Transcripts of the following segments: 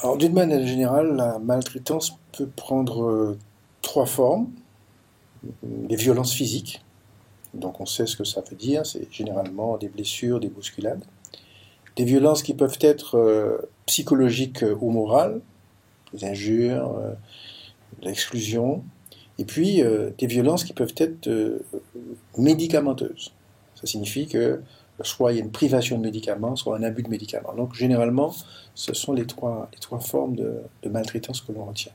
Alors, d'une manière générale, la maltraitance peut prendre trois formes. Les violences physiques, donc on sait ce que ça veut dire, c'est généralement des blessures, des bousculades. Des violences qui peuvent être psychologiques ou morales, des injures, l'exclusion. Et puis des violences qui peuvent être médicamenteuses. Ça signifie que soit il y a une privation de médicaments, soit un abus de médicaments. Donc généralement, ce sont les trois formes de maltraitance que l'on retient.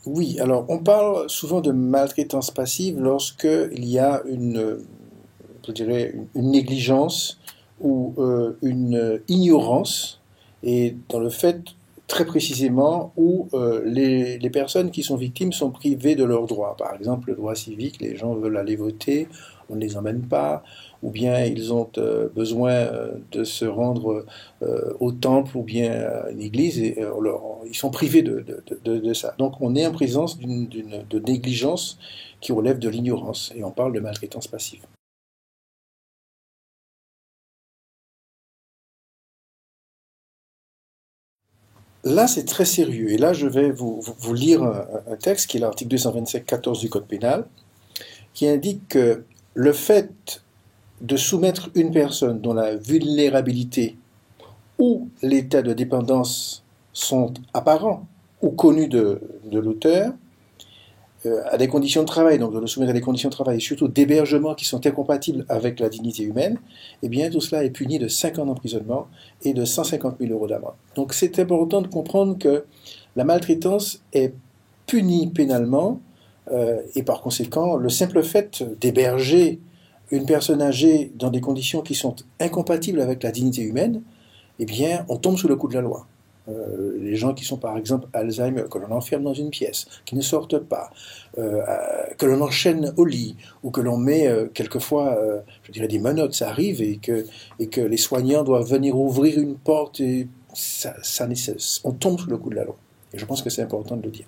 Oui, alors on parle souvent de maltraitance passive lorsque il y a je dirais, une négligence ou une ignorance, et dans le fait très précisément où les personnes qui sont victimes sont privées de leurs droits. Par exemple, le droit civique, les gens veulent aller voter, on ne les emmène pas, ou bien ils ont besoin de se rendre au temple ou bien à une église, et ils sont privés de ça. Donc on est en présence de négligence qui relève de l'ignorance, et on parle de maltraitance passive. Là, c'est très sérieux. Et là, je vais vous lire un texte qui est l'article 227-14 du Code pénal, qui indique que le fait de soumettre une personne dont la vulnérabilité ou l'état de dépendance sont apparents ou connus de l'auteur à des conditions de travail, donc de le soumettre à des conditions de travail, et surtout d'hébergement qui sont incompatibles avec la dignité humaine, eh bien tout cela est puni de 5 ans d'emprisonnement et de 150 000 euros d'amende. Donc c'est important de comprendre que la maltraitance est punie pénalement, et par conséquent, le simple fait d'héberger une personne âgée dans des conditions qui sont incompatibles avec la dignité humaine, eh bien on tombe sous le coup de la loi. Les gens qui sont par exemple Alzheimer, que l'on enferme dans une pièce, qui ne sortent pas, que l'on enchaîne au lit, ou que l'on met quelquefois, je dirais, des menottes, ça arrive, et que les soignants doivent venir ouvrir une porte, et on tombe sous le coup de la loi. Et je pense que c'est important de le dire.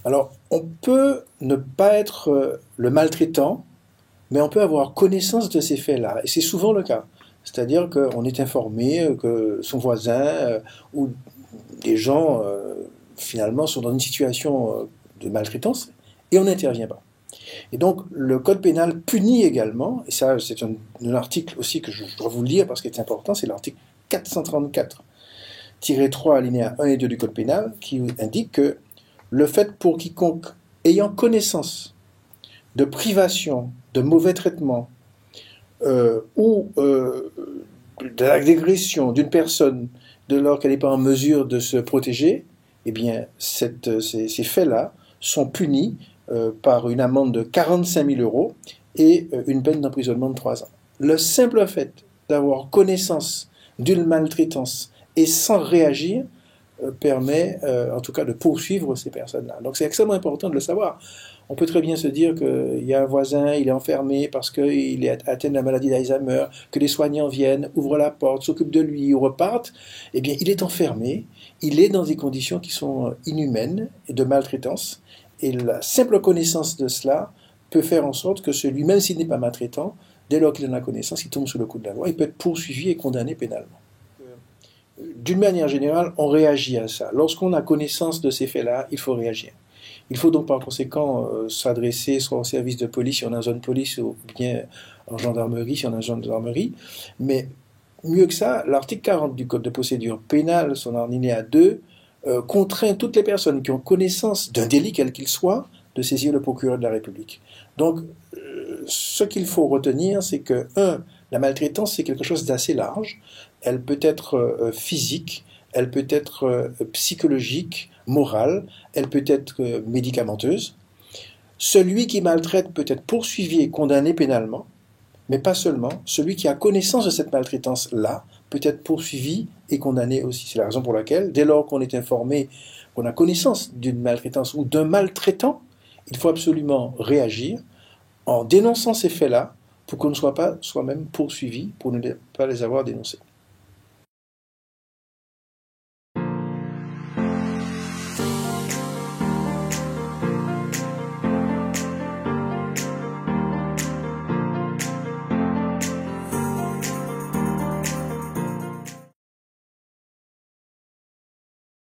Alors, on peut ne pas être le maltraitant, mais on peut avoir connaissance de ces faits-là, et c'est souvent le cas. C'est-à-dire qu'on est informé que son voisin ou des gens, finalement, sont dans une situation de maltraitance, et on n'intervient pas. Et donc, le Code pénal punit également, et ça, c'est un article aussi que je dois vous lire parce qu'il est important, c'est l'article 434-3, alinéa 1 et 2 du Code pénal, qui indique que le fait pour quiconque ayant connaissance de privation, de mauvais traitement, ou de l'agression d'une personne de lors qu'elle n'est pas en mesure de se protéger, eh bien, ces faits-là sont punis par une amende de 45 000 euros et une peine d'emprisonnement de 3 ans. Le simple fait d'avoir connaissance d'une maltraitance et sans réagir permet en tout cas de poursuivre ces personnes-là. Donc c'est extrêmement important de le savoir. On peut très bien se dire qu'il y a un voisin, il est enfermé parce qu'il est atteint de la maladie d'Alzheimer, que les soignants viennent, ouvrent la porte, s'occupent de lui, ou repartent. Eh bien, il est enfermé, il est dans des conditions qui sont inhumaines et de maltraitance. Et la simple connaissance de cela peut faire en sorte que celui, même s'il n'est pas maltraitant, dès lors qu'il en a connaissance, il tombe sous le coup de la loi, il peut être poursuivi et condamné pénalement. D'une manière générale, on réagit à ça. Lorsqu'on a connaissance de ces faits-là, il faut réagir. Il faut donc par conséquent s'adresser soit au service de police si on est en zone police ou bien en gendarmerie si on est en gendarmerie. Mais mieux que ça, l'article 40 du Code de procédure pénale, son alinéa 2, contraint toutes les personnes qui ont connaissance d'un délit quel qu'il soit de saisir le procureur de la République. Donc, ce qu'il faut retenir, c'est que, la maltraitance, c'est quelque chose d'assez large. Elle peut être physique, elle peut être psychologique, morale, elle peut être médicamenteuse. Celui qui maltraite peut être poursuivi et condamné pénalement, mais pas seulement. Celui qui a connaissance de cette maltraitance-là peut être poursuivi et condamné aussi. C'est la raison pour laquelle, dès lors qu'on est informé, qu'on a connaissance d'une maltraitance ou d'un maltraitant, il faut absolument réagir en dénonçant ces faits-là pour qu'on ne soit pas soi-même poursuivi pour ne pas les avoir dénoncés.